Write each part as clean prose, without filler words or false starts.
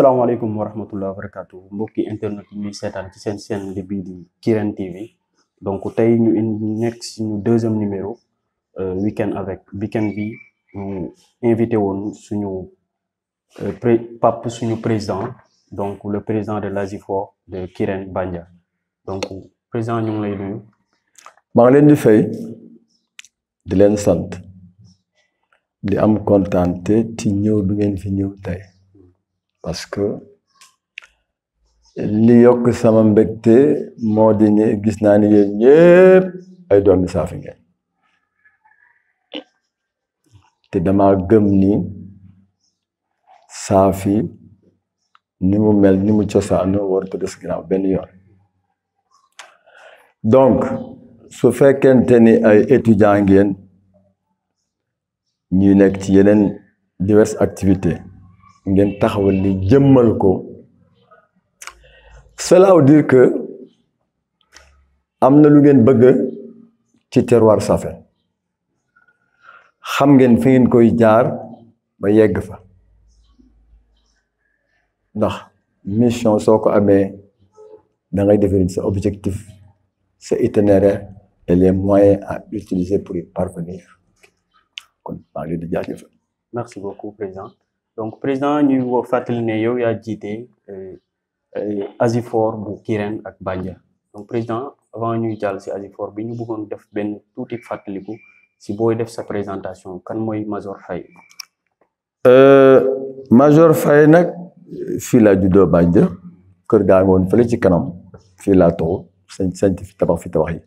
asalaamaaleykum wa rahmatulah wa barakatu mbokki internet yi ñuy seetaan ci seen chaîne bii di Kirène TV donc tey ñu nekk suñu deuxième numéro weekend avec weekend bi ñu invité woon suñu suñu président donc le président de l'ASIFOR de Kirène Bandia donc président ñu ngi lay nuyu. maa ngi leen di fay di leen sant di am kontaante ci ñëw bi ngeen fi ñëw tey parce que li yokk sama mbégte moo di ne gis naa ni yéen ñëpp ay doomi Saafi ngeen te dama gëm ni Saafi ni mu mel ni mu cosaanoo war ko des ginnaaw benn yoon donc su fekkente ni ay étudiants ngeen ñuy nekk ci yeneen diverses activités ngeen taxawal li jëmmal ko cela veut dire que am na lu ngeen bëgg ci terroir Safin xam ngeen fi ngeen koy jaar ba yegg fa ndax mission soo ko amee da ngay définir sa objectif sa itinéraire et les moyens à utiliser pour y parvenir kon maa ngi leen di jaajëfal. Merci beaucoup président donc président ñu fàttali ne yow yaa jiite ASIFOR bu Kirène ak Bandia donc président avant ñuy jàll si ASIFOR bi ñu bëggoon def benn tuuti fàttaliku si booy def sa présentation kan mooy Major Faye. Major Faye nag fii laa juddoo Bandia kër gaa ngoon fële ci kanam fii laa toog sañ fi tabax yi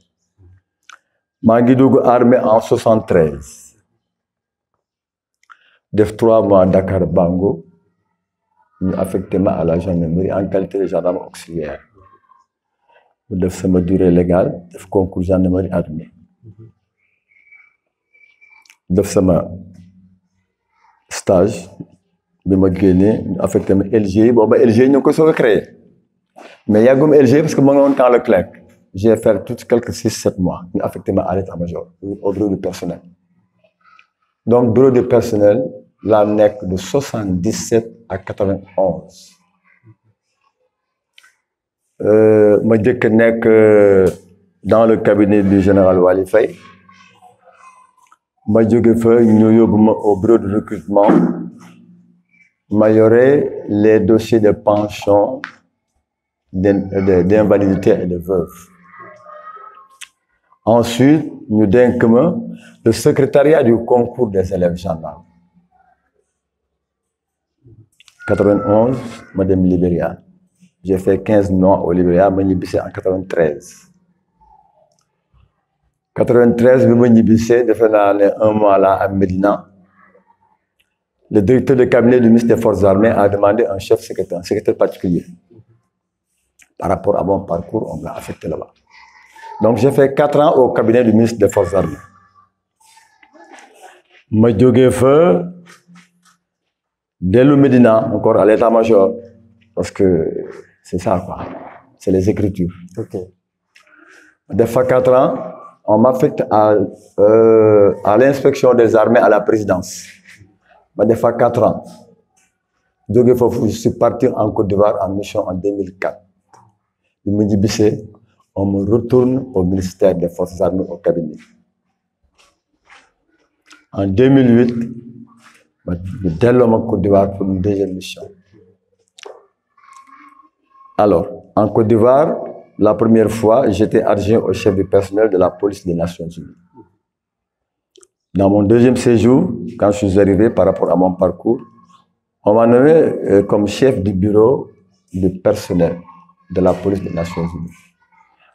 maa ngi dugg armée en 73 def 3 mois Dakar Bango ñu affecté ma à la gendarmerie en qualité de gendarme auxiliaire mu def sama durée légale def concours gendarmerie armée def sama stage bi ma génnee ñu affecté ma LG booba LG ñu ngi ko soog a créé mais yàggum LG parce que ma nga woon camp Leclerc j'ai fait quelques 6-7 mois ñu affecté ma à l'état-major au bureau du personnel donc bureau du personnel laa nekk de 77 à 91 ma jëkk nekk dans le cabinet du général Wali Faye ma jóge fa ñu yóbbu ma au bureau de recrutement ma yore les dossiers de pension d'invalidité et de veuve ensuite ñu dénk ma le secrétariat du concours des élèves gendarmes 91 ma dem Libéria j'ai fait 15 mois au Libéria ma ñibbisee en 93 bi ma ñibbisee defe naa ne 1 mois là à Médina le directeur de cabinet du ministre des Forces armées a demandé un chef secrétaire, un secrétaire particulier par rapport à mon parcours on m'a affecté là-bas donc j'ai fait 4 ans au cabinet du ministre des Forces armées ma jógee fa dellu Médina encore à l'état-major parce que c'est ça quoi c'est les écritures. Ok. def fa 4 ans on m'affecte à l'inspection des armées à la présidence ma def fa 4 ans jógee foofu je suis parti en Côte d'Ivoire en mission en 2004 bi ma ñibbisee on me retourne au ministère des Forces armées au cabinet en 2008 ma delloo ma Côte d'Ivoire pour une deuxième mission alors en Côte d'Ivoire la première fois j'étais adjoint au chef du personnel de la police des Nations Unies dans mon deuxième séjour quand je suis arrivé par rapport à mon parcours on m'a nommé comme chef du bureau du personnel de la police des Nations Unies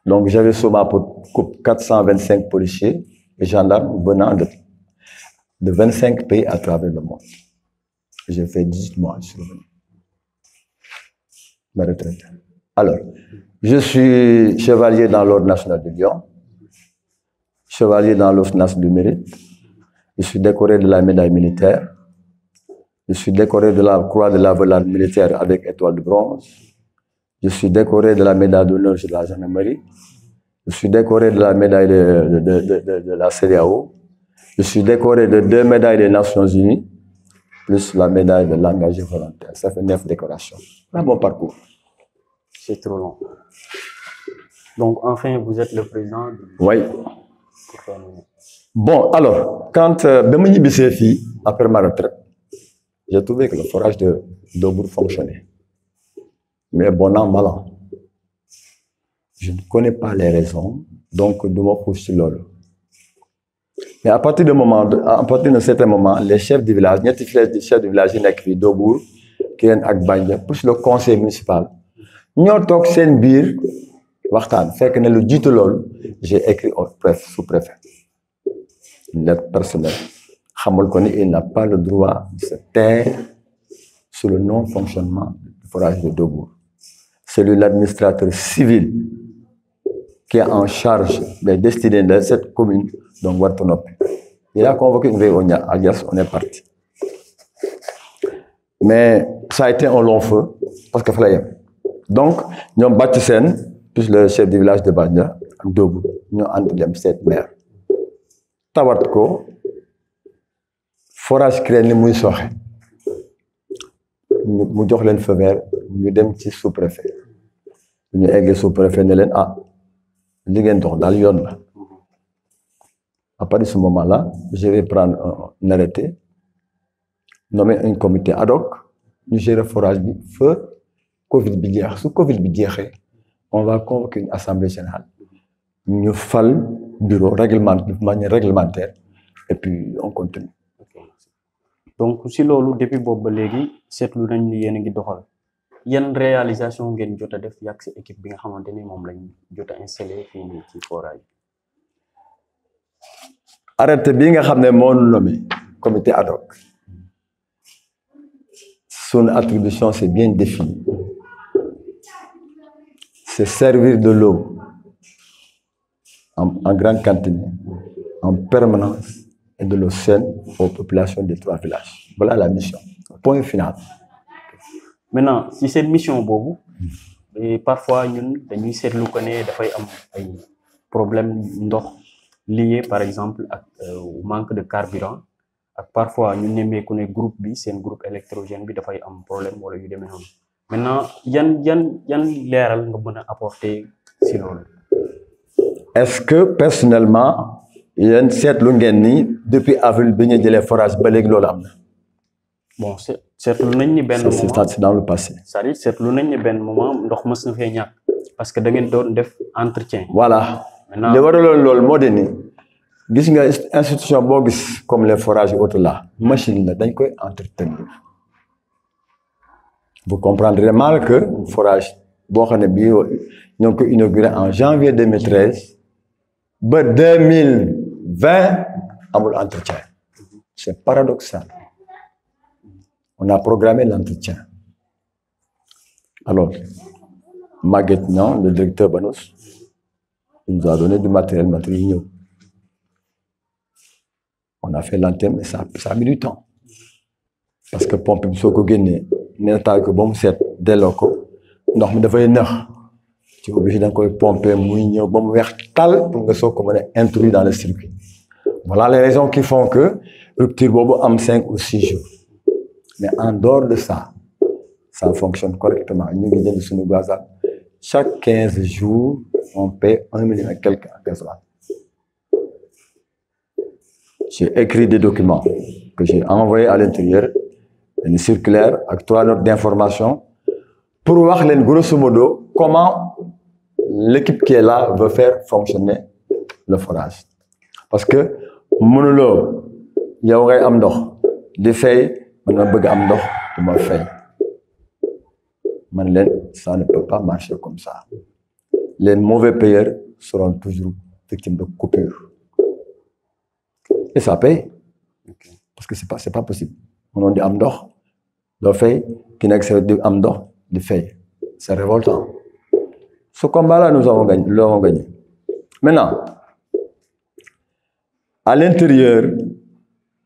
donc j'avais sous ma coupe 425 policiers et gendarmes venant de 25 pays à travers le monde. J'ai fait 18 mois, je suis revenu. Ma retraite. Alors, je suis chevalier dans l'Ordre national de Lyon, chevalier dans l'Ordre national du mérite, je suis décoré de la médaille militaire, je suis décoré de la croix de la volante militaire avec étoile de bronze, je suis décoré de la médaille d'honneur de la gendarmerie, je suis décoré de la médaille de la CEDEAO, je suis décoré de 2 médailles des Nations Unies plus la médaille de l'engagé volontaire. Ça fait 9 décorations. Voilà mon parcours. C'est trop long. Donc, enfin, vous êtes le président du... Oui. Bon, alors, quand Bemini Bissefi, après ma retraite, j'ai trouvé que le forage de Dobour fonctionnait. Mais bon an, mal an. Je ne connais pas les raisons, donc de mon sur l'eau. Mais à partir d'un certain moment, les chefs du village, les chefs du village, Dobour, qui est Akbanya, plus le conseil municipal, nous avons fait une bière, fait que le dit j'ai écrit au sous-préfet. Une lettre personnelle. Il n'a pas le droit de se taire sur le non-fonctionnement du forage de Dobour. C'est lui l'administrateur civil qui est en charge des destinées de cette commune, donc Wartonop. Il a convoqué une réunion, alias, on est parti. Mais ça a été un long feu, parce qu'il fallait. Donc, nous avons battu scène, plus le chef du village de Banya, Dobour, nous avons entendu cette mère. Tawartko, forage créé ni muy soxe mu jox leen feu vert ñu dem ci sous-préfet ñu eggee sous-préfet ne leen ah li ngeen dox daal yoon la. À partir de ce moment-là, je vais prendre un arrêté, nommer un comité ad hoc, ñu gérer forage bi feu Covid bi jeex su Covid bi jeexee on va convoquer une assemblée générale ñu fal bureau de manière réglementaire et puis on continue. Donc si loolu depuis boobu ba léegi seetlu nañ ni yéen a ngi doxal yan réalisation ngeen jot a def yàgg si équipe bi nga xamante ni moom lañ jot a installé fii nii ci forage. Arrêté bi nga xam ne moo nommé comité ad hoc son attribution c'est bien défini, c'est servir de l'eau en grande quantité, en permanence, et de l'eau saine aux populations des 3 villages. Voilà la mission. Point final. Maintenant, si cette mission boobu, parfois ñun dañuy seetlu ko ne dafay am ay problème ndox lié par exemple ak manque de carburant ak parfois ñu nemmeeku ne groupe bi seen groupe électrogène bi dafay am problème wala yu demee noonu. Maintenant yan leeral nga mën a apporter si loolu. Est-ce que personnellement yéen seetlu ngeen ni depuis avril bi ñu jëlee forage ba léegi loolu am na. Bon seetlu nañ ni benn moment c'est dans le passé. c'est-à-dire seetlu nañ ni benn moment ndox mës na fee ñàkk parce que da ngeen doon def entretien. Voilà. Maintenant li waraloon loolu moo di ni gis nga institution boo gis comme les forages autres là machine la dañ koy entretenir. Vous comprendrez mal que forage boo xam ne bii ñoo ngi ko inauguré en janvier 2013 ba 2020 amul entretien. C'est paradoxal. On a programmé l'entretien. Alors, Maguette Niang, le directeur Banos, il nous a donné du matériel. On a fait l'antenne, mais ça a mis du temps. Parce que pompe bi soo ko génnee nee taal ko ba mu set delloo ko ndox mi dafay nëx ci obligé da nga koy pomper muy ñëw ba mu weex tal pour nga soog ko mën a introduire dans le circuit. Voilà les raisons qui font que rupture boobu am 5 ou 6 jours. Mais en dehors de ça, ça fonctionne correctement. Nous avons sur nos gazales. Chaque 15 jours, on paie 1 million et quelques en gasoil. J'ai écrit des documents que j'ai envoyés à l'intérieur, une circulaire avec 3 notes d'information pour voir grosso modo comment l'équipe qui est là veut faire fonctionner le forage. Parce que, monologue, il y aurait un ndox, des feuilles, ça ne peut pas marcher comme ça. Les mauvais payeurs seront toujours victimes de coupures. Et ça paye. Parce que c'est pas possible. On dit amdor, de feuilles, qui n'excède de amdor, de feuilles. C'est révoltant. Ce combat-là, nous avons gagné. Maintenant, à l'intérieur,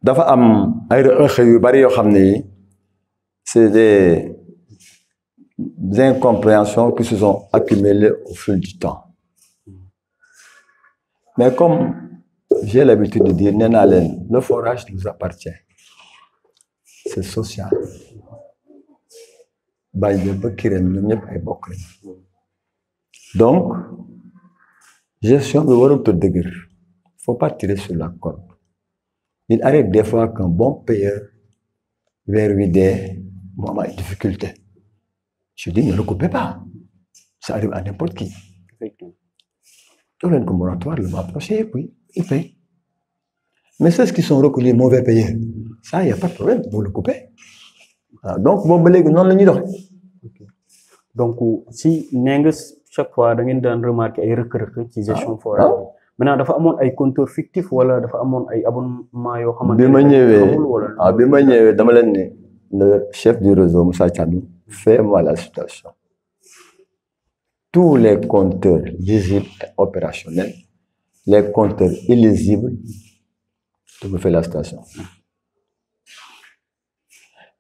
dafa am ay rëq yu bari yoo xam ne c'est des incompréhensions qui se sont accumulées au fil du temps. Mais comme j'ai l'habitude de dire, le forage nous appartient. c'est social. Bàyyi ba Kirène ñoom ñëpp ay bokk lañ. Donc gestion bi warul tëdd dëgër. Faut pas tirer sur la corde. Il arrive des fois qu'un bon payeur weer wi dee mu am ay difficulté. Je dis ne recoupez pas. Ça arrive à n'importe qui. Effectivement. Dans le moratoire, le mois prochain, puis il paye. Mais ceux qui sont reconnus mauvais payeurs, ça, il n'y a pas de problème, vous le coupez. Voilà. Donc, bon, non, le nid. Donc, si chaque fois, vous avez remarqué ay rëkk-rëkk ci gestion forage bi. Maintenant, dafa amoon ay compteur fictif wala dafa amoon ay abonnement yoo xamante ne bi ma ñëwee dama leen ne le chef du réseau Moussa Thiandoum fais-moi la situation. Tous les compteurs lisibles et opérationnels, les compteurs illisibles, tu me fais la station.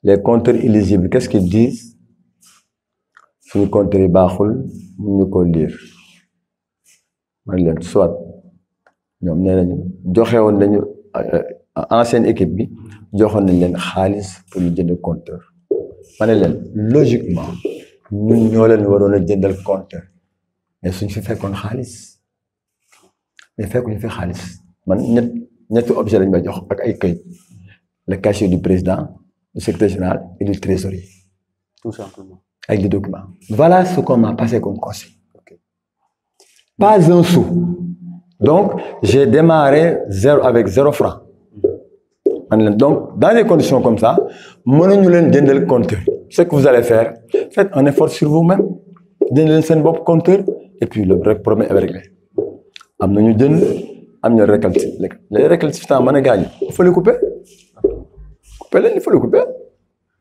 Les compteurs illisibles, qu'est-ce qu'ils disent? Suñu compteur yi baaxul ñu ko lire. Man leen soit ñoom nee nañu joxe woon nañu ancienne équipe bi joxoon nañ leen xaalis pour ñu jënd compteur. Ma ne leen logiquement ñun ñoo leen waroon a jëndal compteur mais suñ fi fekkoon xaalis mais fekkuñu fi xaalis man ñetti objet lañ may jox ak ay këyit le cachet du président du secrétaire général et du trésorier. Tout simplement. Avec des documents. Voilà ce qu'on m'a passé comme conseil. Okay. Pas un sou. Donc j'ai démarré avec 0 franc. Donc dans des conditions comme ça, mënuñu leen jëndal compteur. Ce que vous allez faire, faites un effort sur vous-même. Jëndal seen bopp compteur et puis le problème est réglé. Am nañu jënd am na récolte. Les récoltes mën a gaañ. Il faut les couper. Il faut les couper.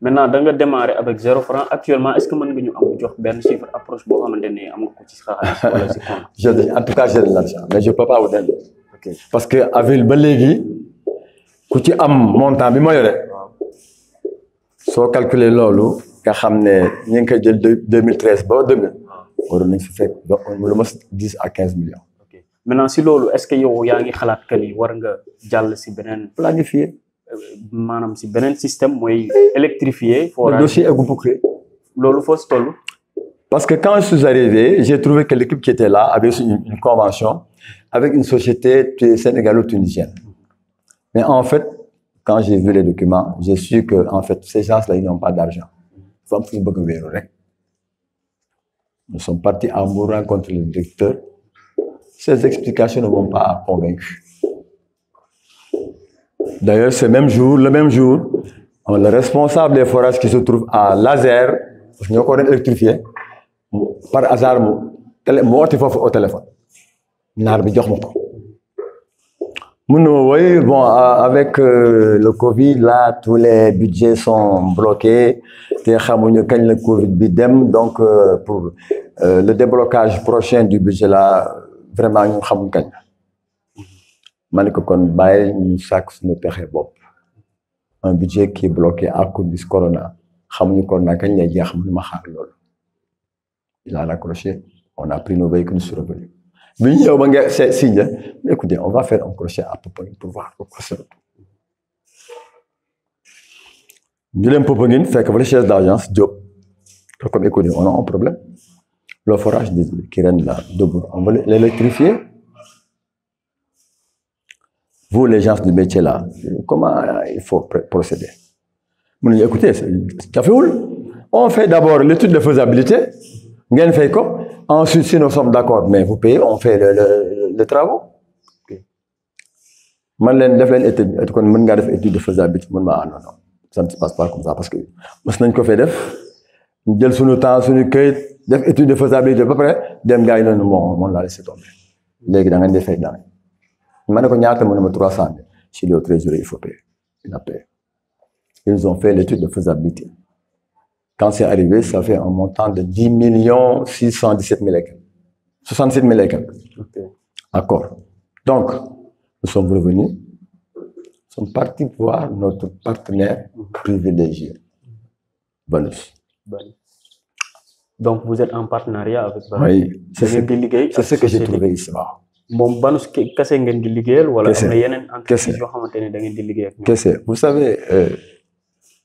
Maintenant, da nga démarrer avec 0 franc. Actuellement, est-ce que mën nga ñu am jox benn chiffre approche boo xamante ne am nga ko ci xaalis wala ci compte? En tout cas, j'ai de l'argent, mais je peux pas vous donner. Okay. Parce que avec ba léegi ku ci am montant bi ma yore. Soo calculer loolu nga xam ne ñu ngi koy jël 2013 ba 2000. waroon nañ fi fekk lu mas 10 à 15 millions. Okay. Maintenant si loolu est-ce que yow yaa ngi xalaat que ni war nga jàll si beneen planifié. Manam si beneen système mooy électrifié. Le dossier est bouclé. Loolu foo si toll. Parce que quand je suis arrivé, j'ai trouvé que l'équipe qui était là avait une convention avec une société sénégalo-tunisienne. Mais en fait, quand j'ai vu les documents, j'ai su que en fait ces gens-là ils n'ont pas d'argent. Nous sommes partis à Mbour rencontrer le directeur. Ces explications ne m'ont pas convaincu. D'ailleurs, le même jour, le responsable des forages qui se trouve à Lazer, nous avons électrifié, par hasard, au téléphone. Oui, bon, avec le Covid, là, tous les budgets sont bloqués. Le Covid donc pour le déblocage prochain du budget, là, vraiment, nous savons quand. Un budget qui est bloqué à cause du corona. Il a raccroché, on a pris nos véhicules sur le véhicule. Écoutez, on va faire un crochet à Poponine pour voir pourquoi c'est le tout. Nous avons Poponine, fait que les chaises d'agence, job. Comme écoutez, on a un problème. Le forage de Kirène là, on va l'électrifier. Vous, les gens du métier là, comment il faut procéder? Écoutez, on fait d'abord l'étude de faisabilité. Ensuite, si nous sommes d'accord, mais vous payez, on fait les travaux. Moi, je étude de faisabilité. Non, ça ne se passe pas comme ça parce que nous avons fait nous temps, étude de faisabilité, à peu près, on l'a laissé tomber. Les gens ont fait dans. Je 300 000. Chez le trésorier, il faut payer. Il a payé. Ils ont fait l'étude de faisabilité. Quand c'est arrivé, ça fait un montant de 10 617 000 et quelques. 67 000 et quelques. Okay. D'accord. Donc, nous sommes revenus. Nous sommes partis voir notre partenaire privilégié, Banus. Donc, vous êtes en partenariat avec Banus? Oui, c'est ce que j'ai trouvé ici. Bon, Banus, qu'est-ce que vous avez dit? Ou est-ce que vous avez entreprise? Vous savez,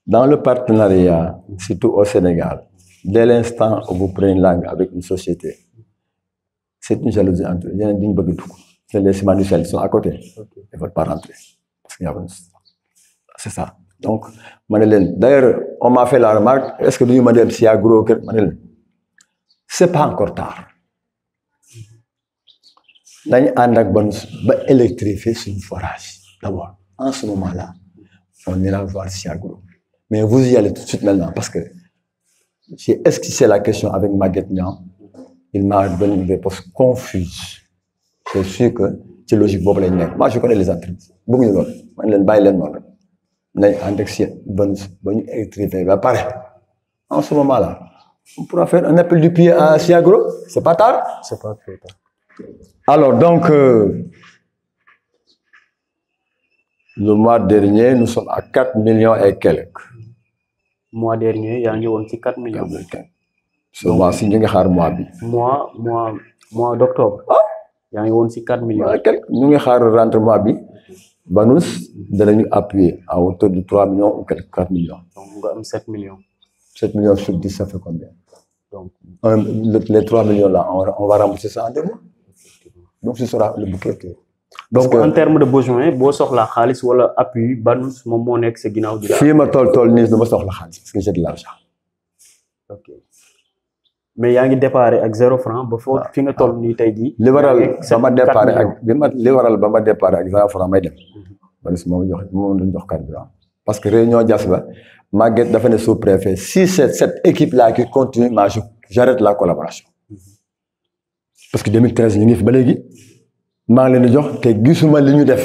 Dans le partenariat, surtout au Sénégal, dès l'instant où vous prenez une langue avec une société, c'est une jalousie entre eux. Il y a une bague. Les ciments du sel sont à côté. Ils ne veulent pas rentrer. C'est ça. Donc, d'ailleurs, on m'a fait la remarque, est-ce que nous m'avons dit si agro, c'est pas encore tard. Nous avons électrifié sur une forage. D'abord, en ce moment-là, on ira voir Siagro. Mais vous y allez tout de suite maintenant parce que j'ai esquissé la question avec Maguette Niang. Il m'a donné une réponse confuse. Je suis sûr que c'est logique. Moi, je connais les entreprises. Beaucoup de gens. En ce moment-là, on pourra faire un appel du pied à Siagro. C'est pas tard. C'est pas trop tard. Alors, donc, le mois dernier, nous sommes à 4 millions et quelques. Mois dernier, il y a eu 4 millions. Ce mois-ci, nous avons mois d'octobre. Il y a eu 4 millions. Nous avons rentré mois bi, Banous, nous appuyer à hauteur de 3 millions ou 4 millions. Donc, nous avons 7 millions. 7 millions sur 10, ça fait combien? Donc, les 3 millions là, on va rembourser ça en 2 mois. Donc, ce sera le bouquet. Donc, en termes de besoins, si vous avez khalis ou appui, Banous, mon monnaie, c'est Guinao. Si je suis parce que j'ai de l'argent. Ok. Mais il y a un départ avec 0 francs, il faut que tu aies ni taïdi. Libéral, bama départ avec 0 francs, mais parce que réunion Diasba, Maguette a fait le sous-préfet. Si c'est cette équipe-là qui continue, j'arrête la collaboration. Parce que 2013, nous avons fait maa ngi leen di jox te gisuma li ñu def.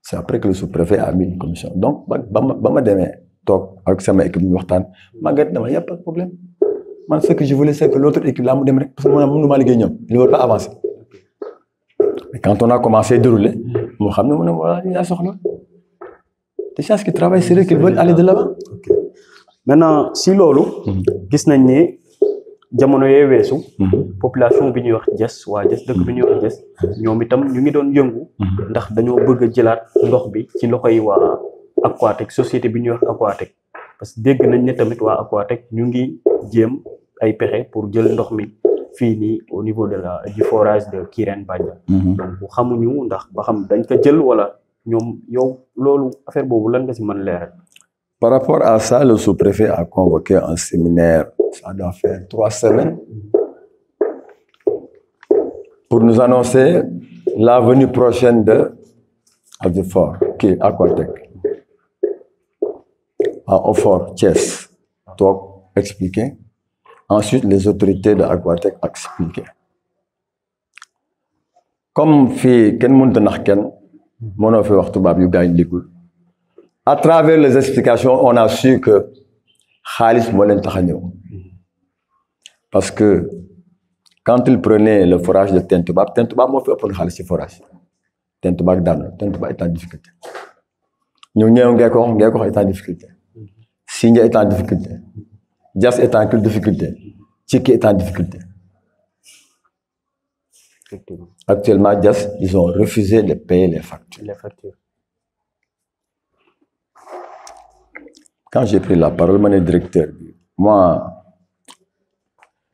C'est après que le sous-préfet a mis une commission. Donc ba ma demee toog ak sama équipe ñu waxtaan Maguette dama y a pas de problème man ce que je voulais c'est que l'autre équipe là mu dem rek parce que mënu maa liggéey ñoom il ne veut pas avancer. Mais quand on a commencé à dérouler moo xam ne mu ne voilà yaa soxla des gens qui travaillent c'est eux qui veulent aller de l'avant. Okay. Maintenant si loolu gis nañ ne jamono yee weesu population bi ñuy wax Diass waa Diass dëkk bi ñuy wax Diass ñoom itam ñu ngi doon yëngu ndax dañoo bëgg a jëlaat ndox bi ci loxoy waa Aquatech société bi ñuy wax Aquatech parce que dégg nañ ne tamit waa Aquatech ñu ngi jéem ay pexe pour jël ndox mi fii nii au niveau de du forage de Kirène Bandia. Donc bu xamuñu ndax ba xam dañ ko jël wala ñoom yow loolu affaire boobu lan nga si mën leeral. Par rapport à ça, le sous-préfet a convoqué un séminaire, ça doit faire 3 semaines, pour nous annoncer la venue prochaine de Adifort, qui est Aquatech. À Ofor, Thiès, donc expliquer. Ensuite, les autorités de Aquatech expliquer. Comme fait Ken Muntanarken, mon fait Wartubab, you gagne les coups. À travers les explications, on a su que Khalis Molen Tahanyo. Parce que quand il prenait le forage de Tentouba m'a fait prendre Khalis forage. Tentouba est en difficulté. Nous est en difficulté. Signa est en difficulté. Diass est en difficulté. Tchiki est en difficulté. Actuellement, Diass, ils ont refusé de payer les factures. Quand j'ai pris la parole, mon directeur, moi,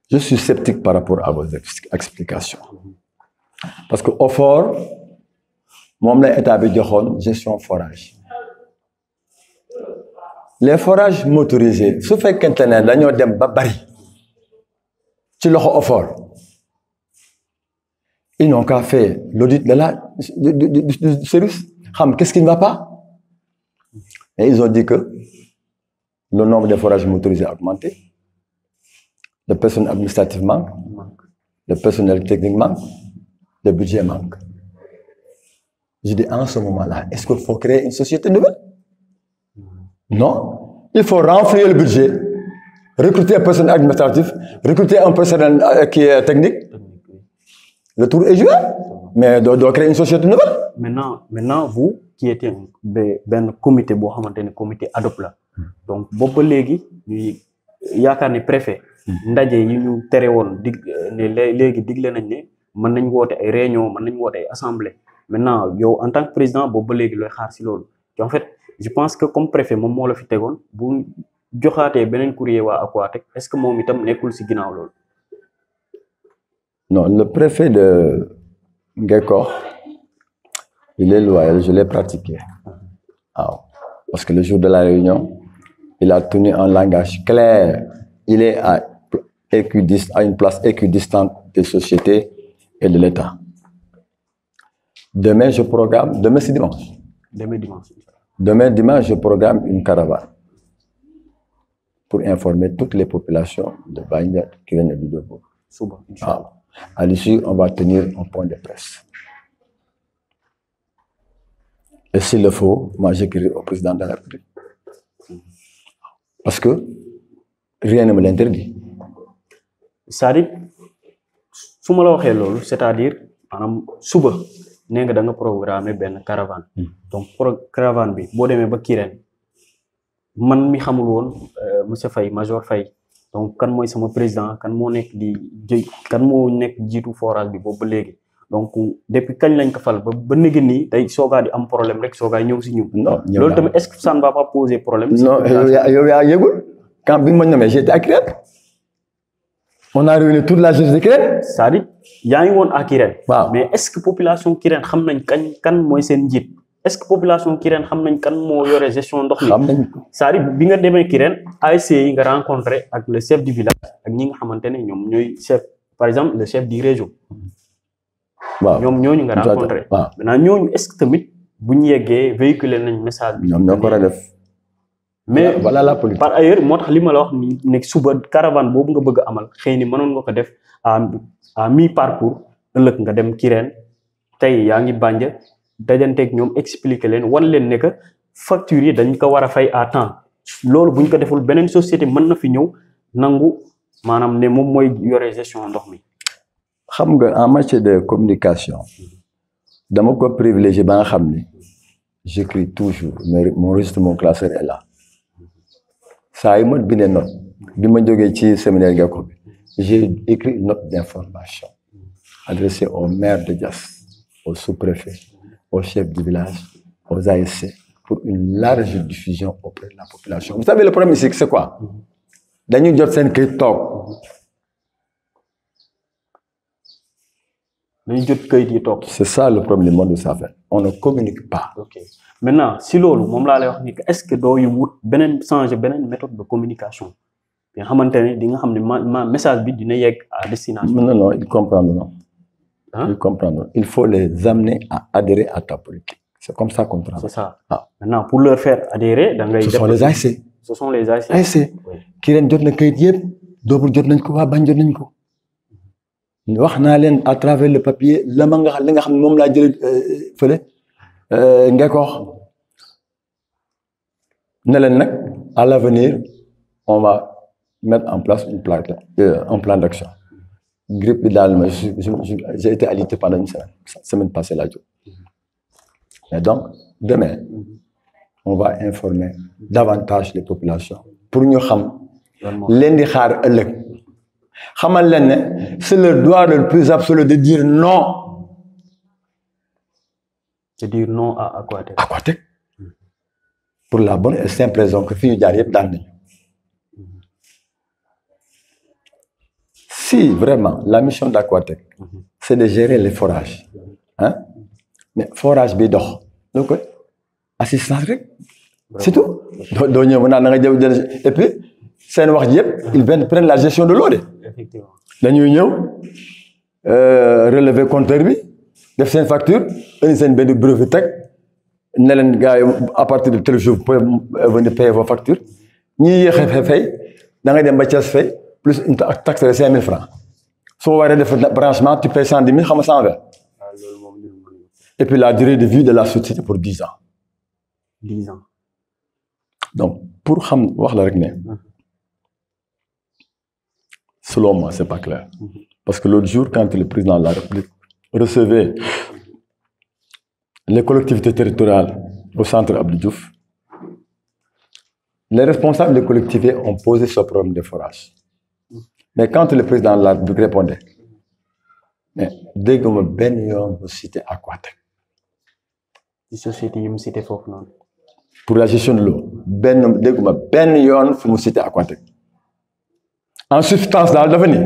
je suis sceptique par rapport à vos explications. Parce qu'au fort, mon état de gestion forage. Les forages motorisés, ce fait qu'Internet, nous avons des babari. Tu l'as au fort. Ils n'ont qu'à faire l'audit du service. Qu'est-ce qui ne va pas? Et ils ont dit que le nombre de forages motorisés a augmenté, le personnel administratif manque, le personnel technique manque, le budget manque. Je dis en ce moment-là, est-ce qu'il faut créer une société nouvelle? Non, il faut renflouer le budget, recruter un personnel administratif, recruter un personnel qui est technique. Le tour est joué, mais doit créer une société nouvelle. Maintenant vous qui êtes un comité, comité adopté. Donc boobu léegi ñuy yaakaar ne préfet ndaje yi ñu tere woon ne léegi digle nañ ne mën nañ woote ay réunion mën nañ woote ay assemblée maintenant yow en tant que président boobu léegi looy xaar si loolu en fait je pense que comme préfet moom moo la fi tegoon bu joxaatee beneen courrier waa Aquatech est-ce que moom itam nekkul si ginnaaw loolu. Non, le préfet de Ngekor, il est loyal, je l'ai pratiqué. Ah, parce que le jour de la réunion, il a tenu un langage clair. Il est à une place équidistante des sociétés et de l'État. Demain, je programme, demain c'est dimanche. Demain dimanche, je programme une caravane pour informer toutes les populations de Bagna, Kirène et Bidobo. À l'issue, on va tenir un point de presse. Et s'il le faut, moi j'écrirai au président de la République. Parce que rien ne me l'interdit. C'est-à-dire, su ma la waxee loolu c'est-à-dire maanaam suba nee nga da nga programmer benn caravane. Donc caravane bi boo demee ba Kirène man mi xamul woon monsieur Faye major Faye donc kan mooy sama président kan moo nekk jiitu forage bi boobu ba léegi donc depuis kañ lañ ko fal ba léegi nii day soogaa di am problème rek soogaa ñëw si ñun. Non loolu tamit est-ce que ça ne va pas poser problème. Non yow yaa yëgul quand bi ma nommé j'étais à Kirène. On a réuni toute la jeunesse de Kirène. C'est-à-dire yaa ngi woon à Kirène. waaw mais est-ce que population Kirène xam nañ kan mooy seen njiit. Est-ce que population Kirène xam nañ kan moo yore gestion ndox mi. xam nañ ko c'est-à-dire bi nga demee Kirène ASC yi nga rencontré ak le chef du village ak ñi nga xamante ne ñoom ñooy chef par exemple le chef du région. waaw ñoom ñooñu nga rencontré. waaw maintenant ñooñu est-ce que tamit bu ñu yeggee véhiculer nañ message bi. ñoom ñoo ko war a def. mais voilà la politique. par ailleurs moo tax li ma la wax ni nekk suba caravane boobu nga bëgg a amal xëy ni mënoon nga ko def à mi-parcours ëllëg nga dem Kirène tey yaa ngi Bandia dajanteeg ñoom expliquer leen wan leen ne que facture yi dañ ko war a fay à temps loolu buñ ko deful beneen société mën na fi ñëw nangu maanaam ne moom mooy yore gestion ndox mi. xam nga en matière de communication dama ko privilégié ba nga xam ni j'écris toujours mon registre mon classeur est là saa yi ma bindee note bi ma jógee ci séminaire Ngeko bi j'ai écrit une note d'information adressée au maire de Diass, au sous-préfet, au chef du village, aux ASC, pour une large diffusion auprès de la population. Vous savez, le problème ici, c'est quoi? C'est ça le problème du monde de Safel. On ne communique pas. Okay. Maintenant, si l'on est-ce que vous avez changé une méthode de communication? Message à destination. Non, ils comprendront. Hein? Ils comprendront. Il faut les amener à adhérer à ta politique. C'est comme ça qu'on travaille. C'est ça. Ah. Maintenant, pour leur faire adhérer, ce sont les ASC. Ce sont les ASC. ASC. Qui viennent de kayit double jot nañ ko wa bañ jot nañ ko. Wax na len à travers le papier la ma nga li nga xam mom la jël feulé Ngekor ne len nak à l'avenir on va mettre en place un plan d'action. Grippe d'Allemagne, j'ai été alité pendant une semaine passée là. Et donc, demain, on va informer davantage les populations pour nous c'est le droit le plus absolu de dire non. De dire non à Aquatech. Aquatech. Pour la bonne et simple raison que si nous arrivons dans le Si vraiment la mission d'Aquatech, c'est de gérer les forages, hein? Mais forage bidon, donc assistance, c'est tout. Et puis, c'est un ils viennent prendre la gestion de l'eau. Effectivement. Relever compteur, faire une facture, une brevet à partir de tel jour, vous pouvez venir payer vos factures. Ni fait plus une taxe de 5 000 francs. Si vous avez des branchements, tu payes 110 000, comment ça va? Et puis la durée de vie de la société pour 10 ans. 10 ans. Donc, pour voir la règle, selon moi, ce n'est pas clair. Parce que l'autre jour, quand le président de la République recevait les collectivités territoriales au centre Abdou Diouf, les responsables des collectivités ont posé ce problème de forage. Mais quand le président de la République répondait, mais dès que je cité Aquatech. Les sociétés, je me cité fort, non? pour la gestion de l'eau ben yon fu mu cité Aquatec. En substance dans l'avenir,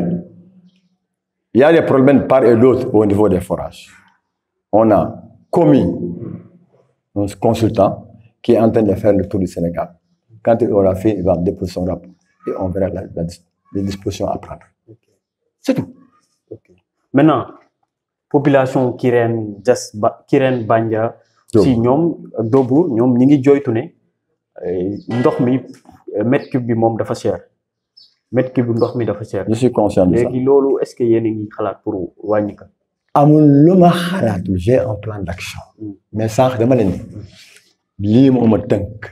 il y a des problèmes par et d'autre au niveau des forages. On a commis un consultant qui est en train de faire le tour du Sénégal. Quand il aura fait, il va me déposer son rapport et on verra les dispositions à prendre. Okay. C'est tout. Okay. Maintenant, population Kirène Bandia, si ñom Dobour ñom ñi ngi joytu né ndox mi mètre cube bi mom dafa cher. Mètre cube ndox mi dafa cher. Je suis conscient de ça. Légui lolu est-ce que yéen a ngi xalaat pour wàññi ko? Amul luma xalaatul, j'ai un plan d'action. Mais sax dama leen lii moo ma tënk.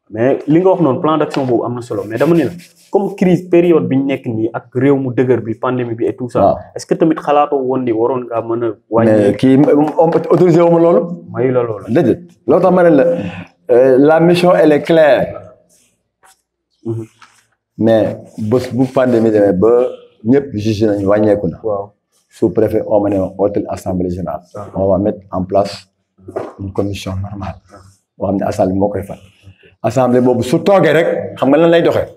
Mais li nga wax noonu plan d'action boobu am na solo mais dama ne la comme crise période bi ñu nekk nii ak réew mu dëgër bi pandémie bi et tout ça. Est-ce que tamit xalaatoo woon ni waroon ngaa mën a. wàññi mais kii autorisé wu ma loolu. mayu la loolu. déedéet loolu tax ma ne la mission elle est claire. mais bés bu pandémie demee ba ñëpp jugé nañu wàññeeku na. waaw sous-préfet on ma ne hôtel assemblée générale. on va mettre en place une commission normale. boo xam ne assemblée moo koy fal. assemblée boobu su toogee rek xam nga lan lay doxee.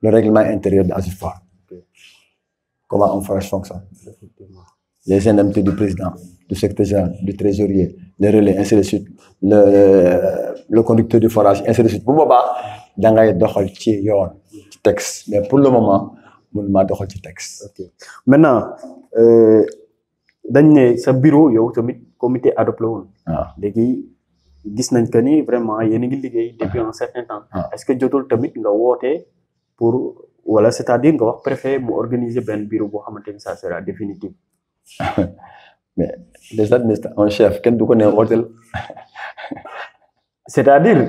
le règlement intérieur de ASUFOR. Comment un forage fonctionne. Les indemnités du président, du secrétaire général, du trésorier, les relais, ainsi de suite, le conducteur du forage, ainsi de suite. Bu boobaa da ngay doxal ci yoon ci texte mais pour le moment mun maa doxal ci texte. Ok maintenant dañ ne sa bureau yow tamit comité ad hoc la woon. léegi gis nañ que ni vraiment yéen a ngi liggéey depuis un certain temps. Est-ce que jotul tamit nga woote pour wala c'est-à-dire nga wax préfet mu organiser benn bureau boo xamante ni ça sera définitif. mais les administrateurs un chef kenn du ko ne hôtel. c'est-à-dire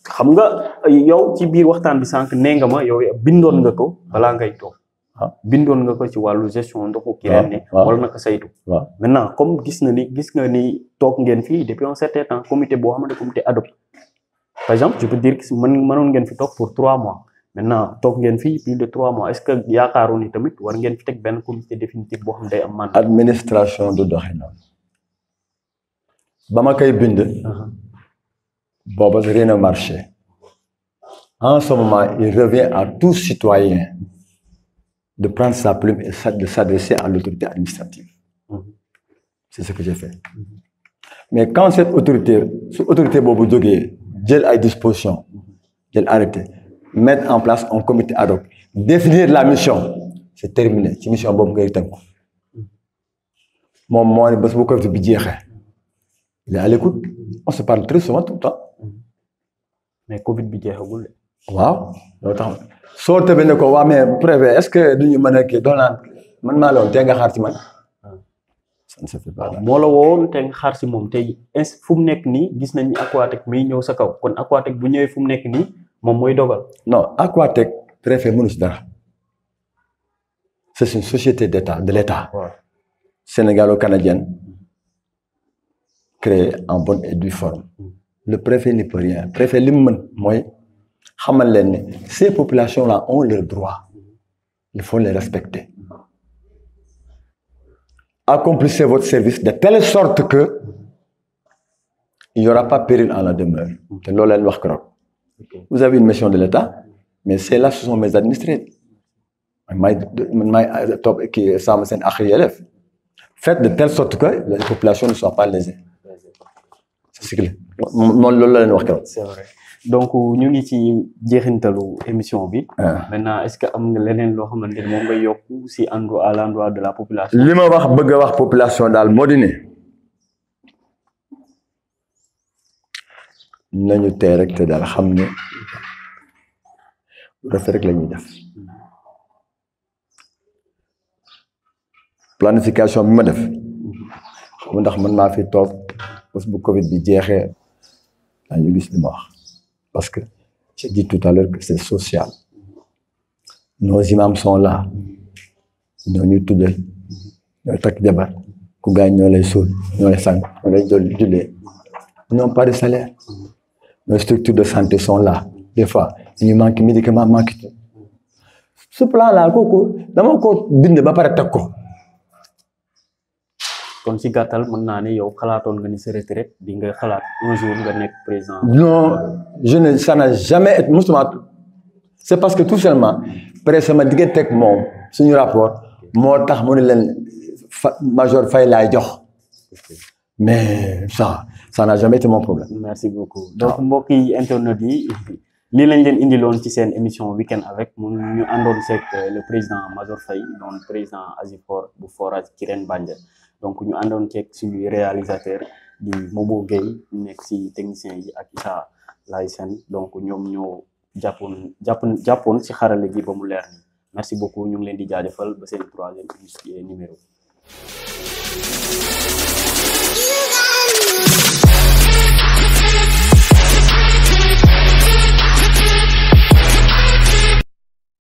xam nga yow ci biir waxtaan bi sànq nee nga ma yow bindoon nga ko balaa ngay toog. bindoon nga ko ci wàllu gestion ndoxu Kirène ne wala naka saytu. maintenant comme gis nga ni toog ngeen fii depuis un certain temps comité boo xamante comité ad hoc par exemple je peux dire que mënoon ngeen fi toog pour 3 mois maintenant toog ngeen fii plus de 3 mois est-ce que yaakaaroon ni tamit war ngeen fi teg benn comité définitif boo xam day am mandat. administration du doxee noonu ba ma koy bind. booba rien ne marchait. En ce moment il revient à tout citoyen de prendre sa plume et de s'adresser à l'autorité administrative. C'est ce que j'ai fait. Mais quand cette autorité boobu jógee jël ay dispositions jël arrêté mettre en place un comité ad hoc définir la mission c'est terminé ci mission boobu ngay tënk moom moo ne bés bu Covid bi jeexee il est à l'écoute on se parle très souvent tout le temps. mais Covid bi jeexagul. waaw loolu tax soo tëbee ne ko waa mais préfet est-ce que duñu mën a kii doon naan man maa la woon tey nga xaar ci man. ça ne se fait pas. moo la woon tey nga xaar ci moom tey fu mu nekk nii gis nañ ni Aquatec muy ñëw sa kaw kon Aquatec bu ñëwee fu mu nekk nii moom mooy dogal. non Aquatec préfet mënu ci dara c'est une société de l'État sénégalo-canadienne créée en bonne et due forme. Le préfet n'y peut rien préfet li mu mën mooy xamal leen ne ces populations-là ont leurs droits il faut les respecter. Accomplissez votre service de telle sorte que il n'y aura pas péril en la demeure. te loolu leen wax keroog. Vous avez une mission de l'État mais c'est là ce sont mes administrés man maay topp kii sàmm seen àq yelleef. Faites de telle sorte que les populations ne soient pas lésées. c'est ce que noonu loolu la leen wax keroog. c'est vrai donc ñu ngi ci jeexintalu émission bi. maintenant est-ce que am nga leneen loo xamante ne moom nga yokku si à l'endroit de la population. li ma wax bëgg a wax population daal moo di ne nañu tey rek te daal xam ne rafet rek la ñuy def planification bi ma def xam ndax man maa fi toog parce que bu Covid bi jeexee dañu gis li ma wax parce que j'ai dit tout à l'heure que c'est social nos imams sont là ñoo ñuy tuddee ñooy takk jabar ku gaañ ñoo lay suul ñoo lay sang ñoo lay jullee ils n'ont pas de salaire nos structures de santé sont là des fois ñu manque médicament manque ce plan là kooku dama ko bind ba pare teg ko kon si gàttal mën naa ne yow xalaatoon nga ni sa retraite di nga xalaat un jour nga nekk président. Non, ça n'a jamais été musuma. C'est parce que tout simplement presque sama diggante ak moom suñu rapport moo tax mu ne leen major Faye laay jox mais ça n'a jamais été mon problème. Merci beaucoup donc mbokk yi internet yi lii lañ leen indiloon ci seen émission Week-end avec mun ñu àndoon seeg le président Major Faye doon président Asifor bu forage Kirène Bandia donc ñu àndoon ceeg suñu réalisateur di Momo Gueye nekk si technicien yi ak Issa Lay Sène donc ñoom ñoo jàppoon ci xarale gi ba mu leer ni merci beaucoup ñu ngi leen di jaajëfal ba seen 3e numéro.